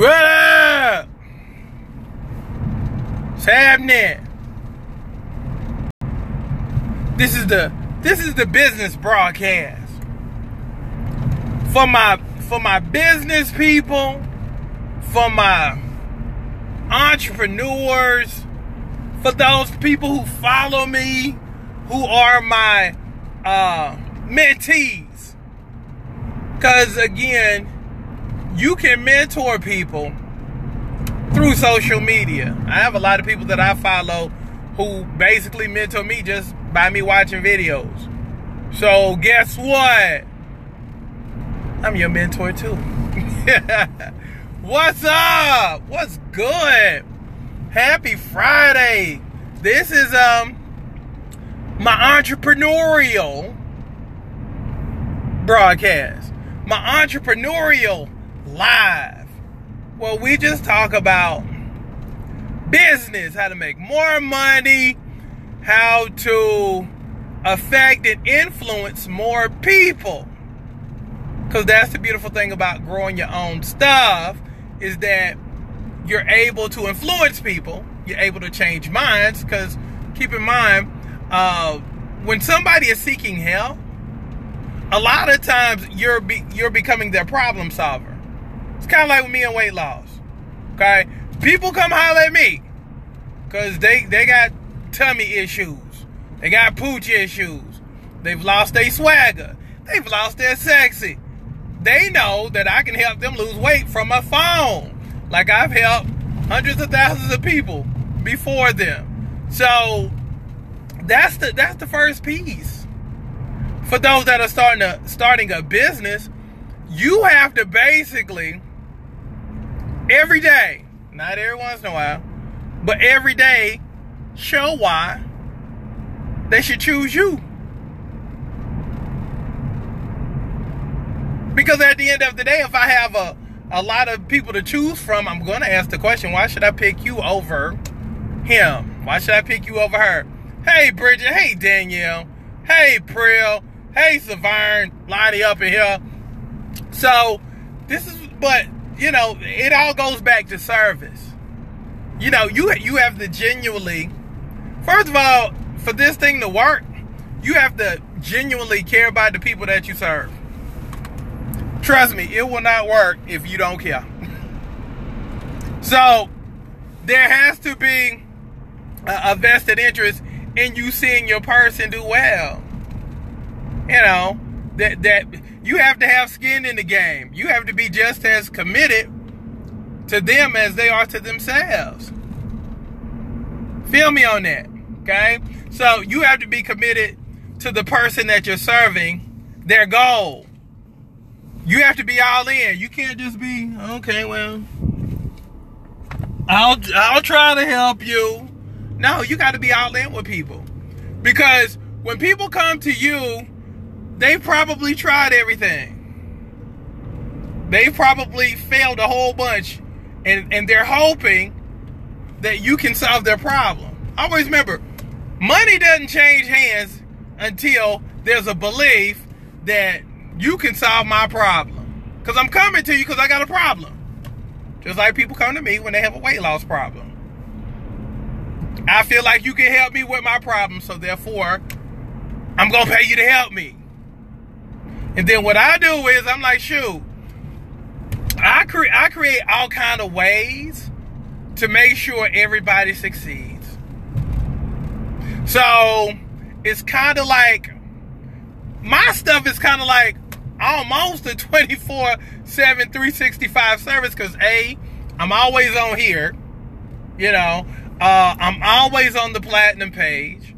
What up? What's happening? This is the business broadcast for my business people, for my entrepreneurs, for those people who follow me, who are my mentees. Because again, you can mentor people through social media. I have a lot of people that I follow who basically mentor me just by me watching videos. So guess what? I'm your mentor too. What's up? What's good? Happy Friday. This is my entrepreneurial broadcast. My entrepreneurial live. Well, we just talk about business, how to make more money, how to affect and influence more people. Because that's the beautiful thing about growing your own stuff, is that you're able to influence people. You're able to change minds. Because keep in mind, when somebody is seeking help, a lot of times you're becoming their problem solver. It's kind of like with me and weight loss. Okay? People come holler at me because they got tummy issues. They got pooch issues. They've lost their swagger. They've lost their sexy. They know that I can help them lose weight from my phone. Like I've helped hundreds of thousands of people before them. So that's the first piece. For those that are starting a business, you have to basically every day, not every once in a while, but every day, show why they should choose you. Because at the end of the day, if I have a lot of people to choose from, I'm going to ask the question, why should I pick you over him? Why should I pick you over her? Hey, Bridget. Hey, Danielle. Hey, Prill. Hey, Saverne. Lonnie up in here. So, but, you know, it all goes back to service. You know, you have to genuinely, first of all, for this thing to work, you have to genuinely care about the people that you serve. Trust me, it will not work if you don't care. So, there has to be a vested interest in you seeing your person do well. You know, that you have to have skin in the game. You have to be just as committed to them as they are to themselves. Feel me on that, okay? So you have to be committed to the person that you're serving, their goal. You have to be all in. You can't just be, okay, well, I'll try to help you. No, you got to be all in with people. Because when people come to you, they probably tried everything. They probably failed a whole bunch. And they're hoping that you can solve their problem. Always remember, money doesn't change hands until there's a belief that you can solve my problem. Because I'm coming to you because I got a problem. Just like people come to me when they have a weight loss problem. I feel like you can help me with my problem, so therefore, I'm going to pay you to help me. And then what I do is, I'm like, shoot, I create all kind of ways to make sure everybody succeeds. So, it's kind of like, my stuff is kind of like almost a 24/7, 365 service, because A, I'm always on here, you know, I'm always on the platinum page.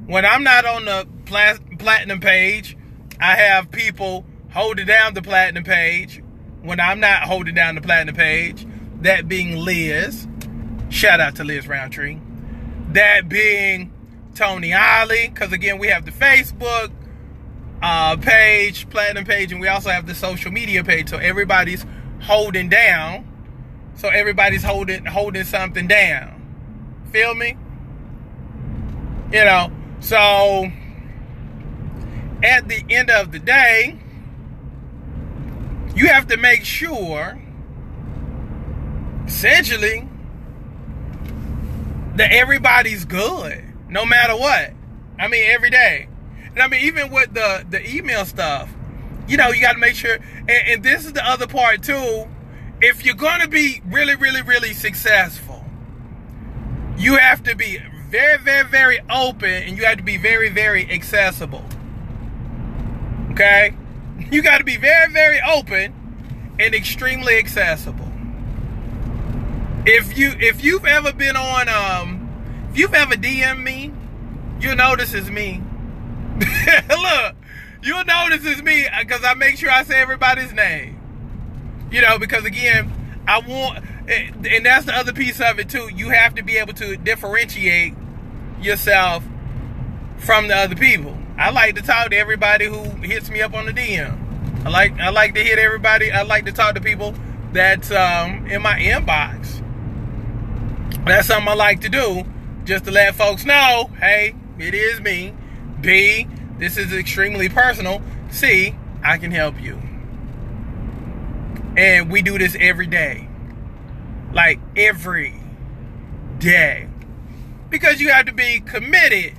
When I'm not on the platinum page, I have people holding down the platinum page. When I'm not holding down the platinum page, that being Liz, shout out to Liz Roundtree, that being Tony Ollie, because again, we have the Facebook page, platinum page, and we also have the social media page. So everybody's holding down. So everybody's holding something down. Feel me? You know, so at the end of the day, you have to make sure essentially that everybody's good, no matter what. I mean, every day. And I mean, even with the email stuff, you know, you got to make sure, and this is the other part too, if you're going to be really, really, really successful, you have to be very, very, very open, and you have to be very, very accessible. Okay? You got to be very, very open and extremely accessible. If you've ever been on, if you've ever DM'd me, you'll know this is me. Look, you'll know this is me because I make sure I say everybody's name. You know, because again, I want, and that's the other piece of it too. You have to be able to differentiate yourself from the other people. I like to talk to everybody who hits me up on the DM. I like to hit everybody. I like to talk to people that's in my inbox. That's something I like to do, just to let folks know, hey, it is me. B, this is extremely personal. C, I can help you. And we do this every day. Like, every day. Because you have to be committed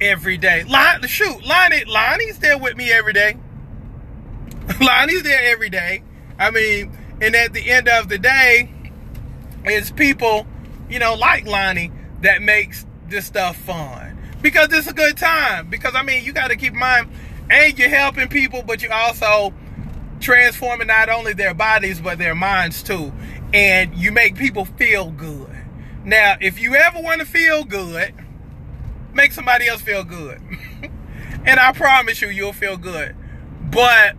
every day. Lonnie's there with me every day. Lonnie's there every day. I mean, and at the end of the day, it's people, you know, like Lonnie that makes this stuff fun. Because it's a good time. Because, I mean, you got to keep in mind, and you're helping people, but you're also transforming not only their bodies, but their minds too. And you make people feel good. Now, if you ever want to feel good, make somebody else feel good. And I promise you, you'll feel good. But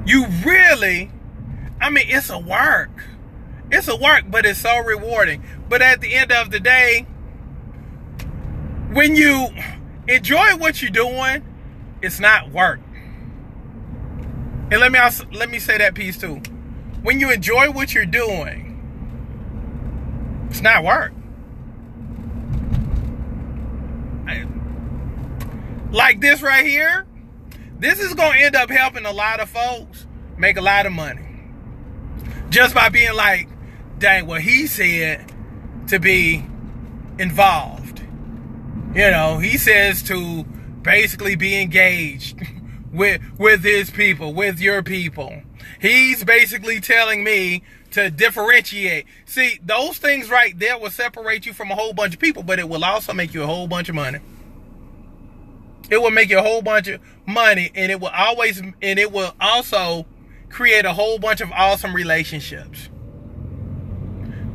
you really, I mean, it's a work. It's a work, but it's so rewarding. But at the end of the day, when you enjoy what you're doing, it's not work. And let me say that piece too. When you enjoy what you're doing, it's not work. Like this right here, this is going to end up helping a lot of folks make a lot of money. Just by being like, dang, well, he said to be involved. You know, he says to basically be engaged with his people, with your people. He's basically telling me to differentiate. See, those things right there will separate you from a whole bunch of people, but it will also make you a whole bunch of money. It will make you a whole bunch of money, and it will also create a whole bunch of awesome relationships.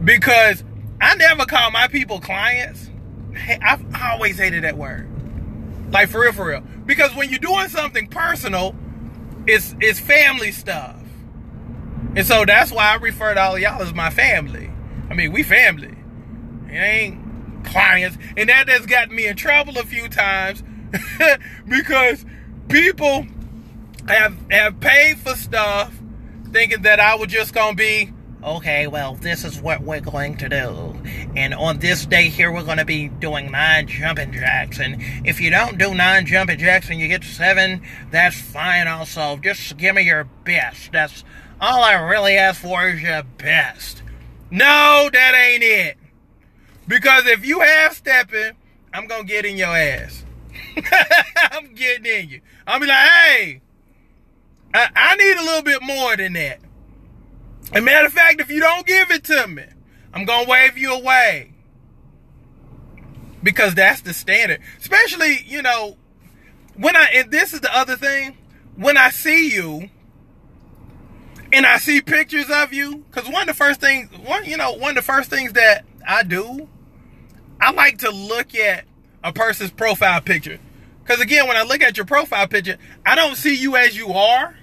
Because I never call my people clients. I've always hated that word. Like, for real, for real. Because when you're doing something personal, it's family stuff. And so that's why I refer to all of y'all as my family. I mean, we family. It ain't clients. And that has gotten me in trouble a few times because people have paid for stuff thinking that I was just going to be, okay, well, this is what we're going to do. And on this day here, we're going to be doing 9 jumping jacks. And if you don't do 9 jumping jacks and you get 7, that's fine also. Just give me your best. That's all I really ask for is your best. No, that ain't it. Because if you half-stepping, I'm going to get in your ass. I'm getting in you. I'll be like, hey, I need a little bit more than that. As a matter of fact, if you don't give it to me, I'm going to wave you away. Because that's the standard. Especially, you know, and this is the other thing, when I see you, and I see pictures of you, because one of the first things that I do, I like to look at a person's profile picture. Because again, when I look at your profile picture, I don't see you as you are.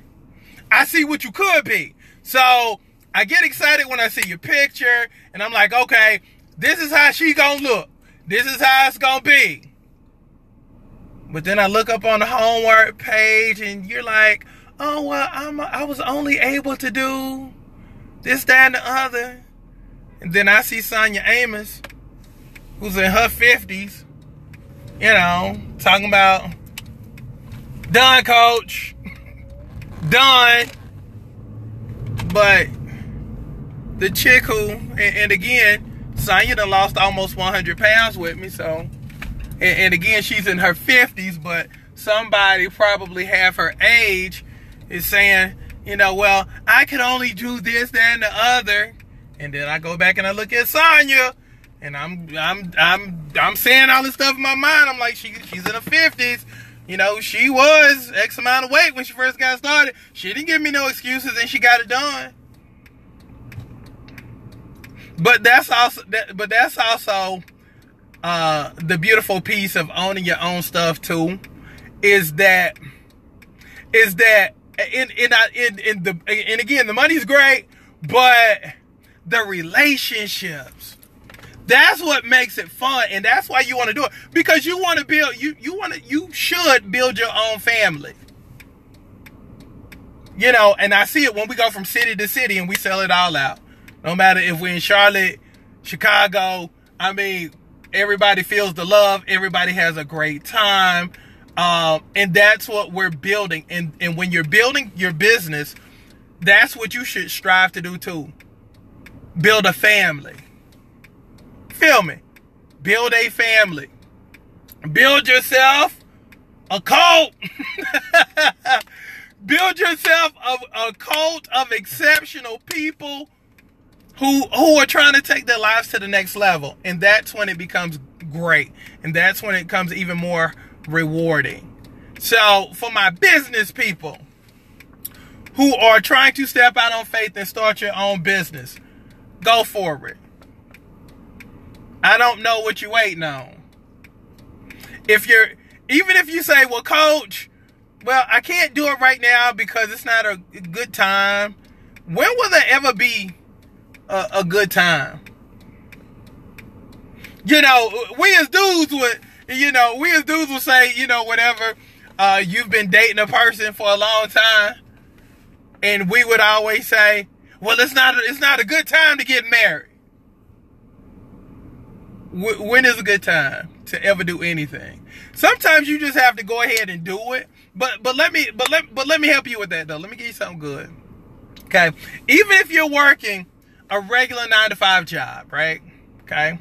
I see what you could be. So I get excited when I see your picture, and I'm like, okay, this is how she gonna look. This is how it's gonna be. But then I look up on the homework page, and you're like, oh, well, I was only able to do this, that, and the other. And then I see Sonia Amos, who's in her 50s, you know, talking about, done, coach, done. But the chick who, and again, Sonya done lost almost 100 pounds with me, so, and again, she's in her 50s, but somebody probably half her age is saying, you know, well, I can only do this, that, and the other. And then I go back and I look at Sonya, and I'm saying all this stuff in my mind. I'm like, she's in her 50s. You know, she was X amount of weight when she first got started. She didn't give me no excuses, and she got it done. But that's also the beautiful piece of owning your own stuff too, is that and again, the money's great, but the relationships, that's what makes it fun, and that's why you want to do it, because you want to build, you should build your own family. You know, and I see it when we go from city to city and we sell it all out. No matter if we're in Charlotte, Chicago, I mean, everybody feels the love, everybody has a great time. And that's what we're building. And when you're building your business, that's what you should strive to do too. Build a family. Feel me? Build a family. Build yourself a cult. Build yourself a cult of exceptional people who are trying to take their lives to the next level. And that's when it becomes great. And that's when it becomes even more rewarding. So for my business people who are trying to step out on faith and start your own business, go for it. I don't know what you're waiting on. Even if you say, well, coach, well, I can't do it right now because it's not a good time. When will there ever be a good time? You know, we as dudes would say, you know, whatever, you've been dating a person for a long time, and we would always say, well, it's not a good time to get married. When is a good time to ever do anything? Sometimes you just have to go ahead and do it. But let me help you with that though. Let me give you something good. Okay, even if you're working a regular 9-to-5 job, right? Okay.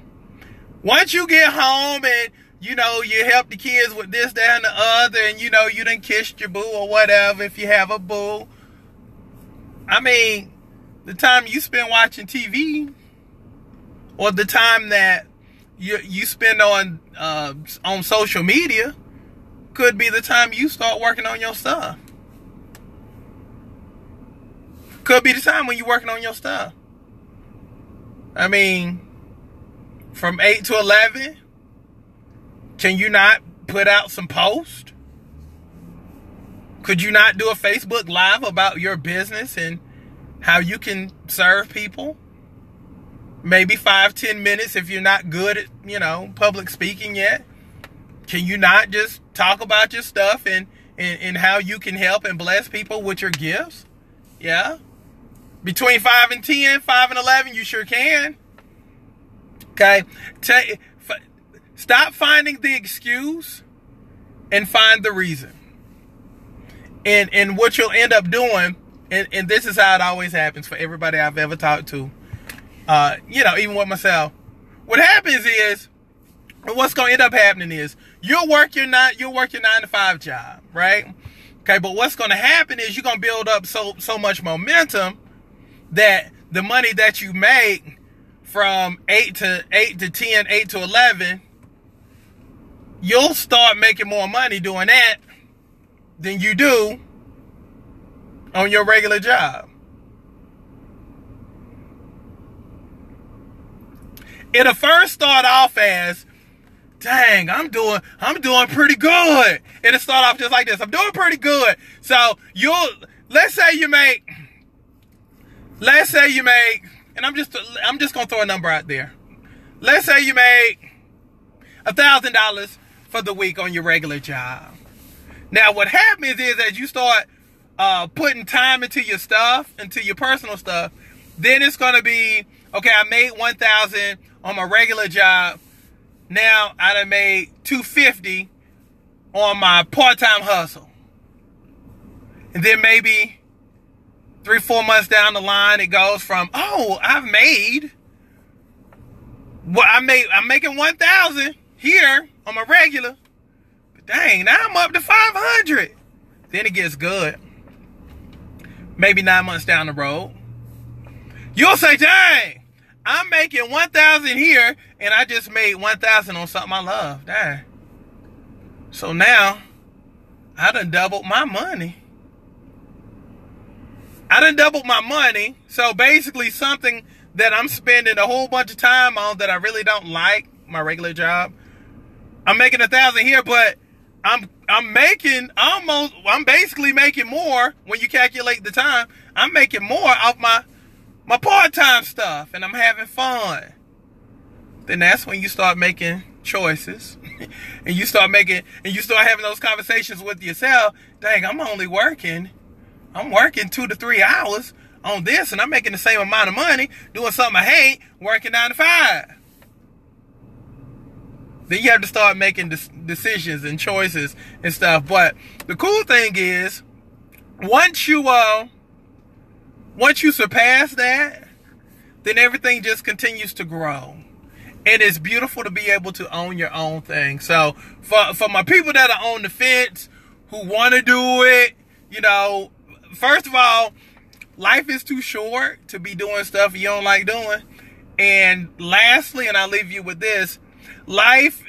Once you get home and, you know, you help the kids with this, that, and the other, and, you know, you done kissed your boo or whatever, if you have a boo. I mean, the time you spend watching TV, or the time that you spend on social media, could be the time you start working on your stuff. Could be the time when you're working on your stuff. I mean, from 8 to 11, can you not put out some posts? Could you not do a Facebook Live about your business and how you can serve people? Maybe 5-10 minutes if you're not good at, you know, public speaking yet. Can you not just talk about your stuff and how you can help and bless people with your gifts? Yeah. Between 5 and 10, 5 and 11, you sure can. Okay. Stop finding the excuse and find the reason. And what you'll end up doing, and this is how it always happens for everybody I've ever talked to, you know, even with myself. What happens is, what's going to end up happening is, you'll work your 9-to-5 job, right? Okay, but what's going to happen is you're going to build up so much momentum that the money that you make from 8 to 10, 8 to 11, you'll start making more money doing that than you do on your regular job. It'll first start off as, dang, I'm doing pretty good. It'll start off just like this. I'm doing pretty good. So let's say you make, and I'm just gonna throw a number out there. Let's say you make $1,000 for the week on your regular job. Now what happens is, as you start putting time into your stuff, into your personal stuff, then it's gonna be, okay, I made $1,000 on my regular job. Now I done made $250 on my part-time hustle. And then maybe 3-4 months down the line, it goes from, oh, I'm making 1,000 here on my regular. But dang, now I'm up to 500. Then it gets good. Maybe 9 months down the road, you'll say, dang, I'm making 1,000 here, and I just made 1,000 on something I love. Dang. So now, I done doubled my money. So basically something that I'm spending a whole bunch of time on that I really don't like, my regular job. I'm making 1,000 here, but I'm basically making more when you calculate the time. I'm making more off my part-time stuff, and I'm having fun. Then that's when you start making choices. and you start having those conversations with yourself. Dang, I'm working 2 to 3 hours on this, and I'm making the same amount of money doing something I hate, working 9 to 5. Then you have to start making decisions and choices and stuff. But the cool thing is, once you surpass that, then everything just continues to grow. And it's beautiful to be able to own your own thing. So for my people that are on the fence, who want to do it, first of all, life is too short to be doing stuff you don't like doing. And lastly, and I'll leave you with this, life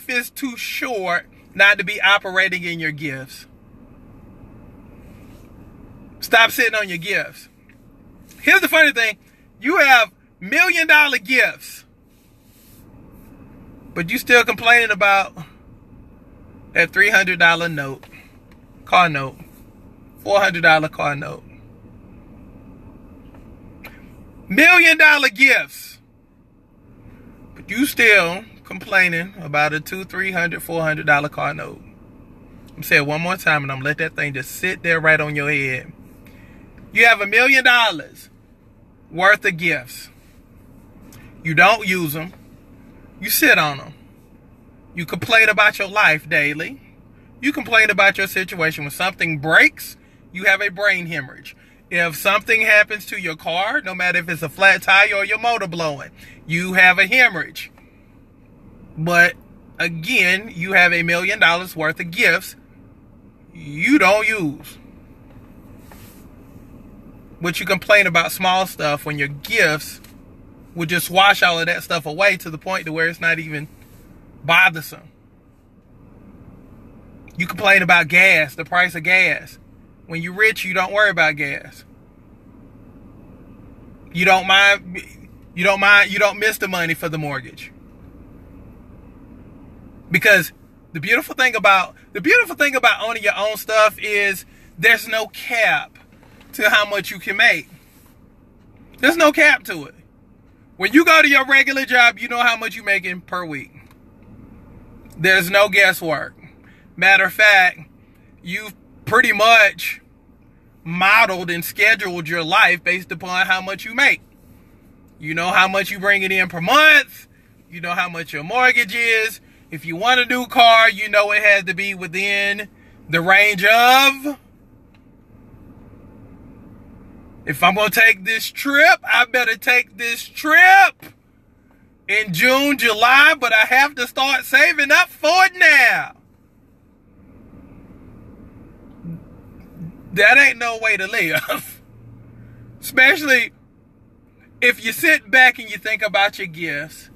is too short not to be operating in your gifts. Stop sitting on your gifts. Here's the funny thing. You have $1 million gifts, but you still complaining about that $300 note, car note, $400 car note. $1 million gifts, but you still complaining about a $200, $300, $400 car note. I'm saying it one more time, and I'm gonna let that thing just sit there right on your head. You have $1 million worth of gifts. You don't use them. You sit on them. You complain about your life daily. You complain about your situation. When something breaks, you have a brain hemorrhage. If something happens to your car, no matter if it's a flat tire or your motor blowing, you have a hemorrhage. But again, you have $1 million worth of gifts you don't use. But you complain about small stuff when your gifts would just wash all of that stuff away to the point to where it's not even bothersome. You complain about gas, the price of gas. When you're rich, you don't worry about gas. You don't miss the money for the mortgage. Because the beautiful thing about owning your own stuff is there's no cap to how much you can make. There's no cap to it. When you go to your regular job, you know how much you're making per week. There's no guesswork. Matter of fact, you've pretty much modeled and scheduled your life based upon how much you make. You know how much you bring it in per month. You know how much your mortgage is. If you want a new car, you know it has to be within the range of, if I'm going to take this trip, I better take this trip in June, July, but I have to start saving up for it now. That ain't no way to live. Especially if you sit back and you think about your gifts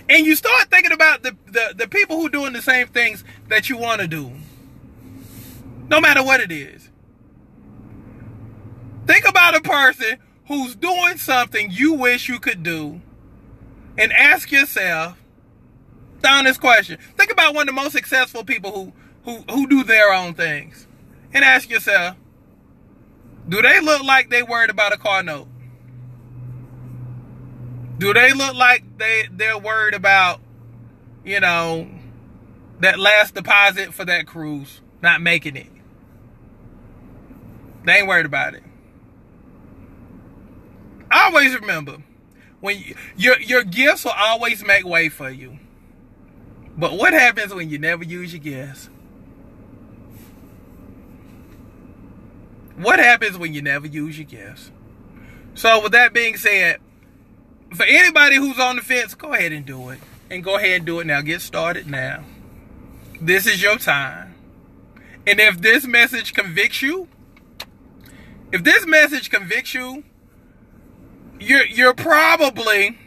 and you start thinking about the people who are doing the same things that you want to do. No matter what it is. Think about a person who's doing something you wish you could do and ask yourself the honest question. Think about one of the most successful people who do their own things and ask yourself, do they look like they worried about a car note? Do they look like they're worried about, that last deposit for that cruise, not making it? They ain't worried about it. Always remember, when your gifts will always make way for you. But what happens when you never use your gifts? What happens when you never use your gifts? So with that being said, for anybody who's on the fence, go ahead and do it. And go ahead and do it now. Get started now. This is your time. And if this message convicts you, you're probably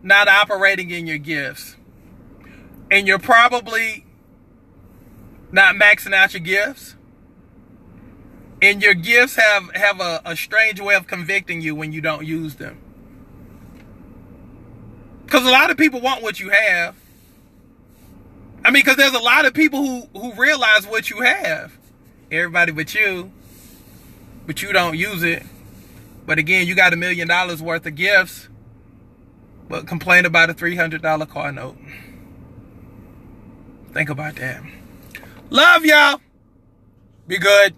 not operating in your gifts. And you're probably not maxing out your gifts. And your gifts have a strange way of convicting you when you don't use them. Because a lot of people want what you have. I mean, because there's a lot of people who realize what you have. Everybody but you don't use it. But again, you got $1 million worth of gifts, but complain about a $300 car note. Think about that. Love y'all. Be good.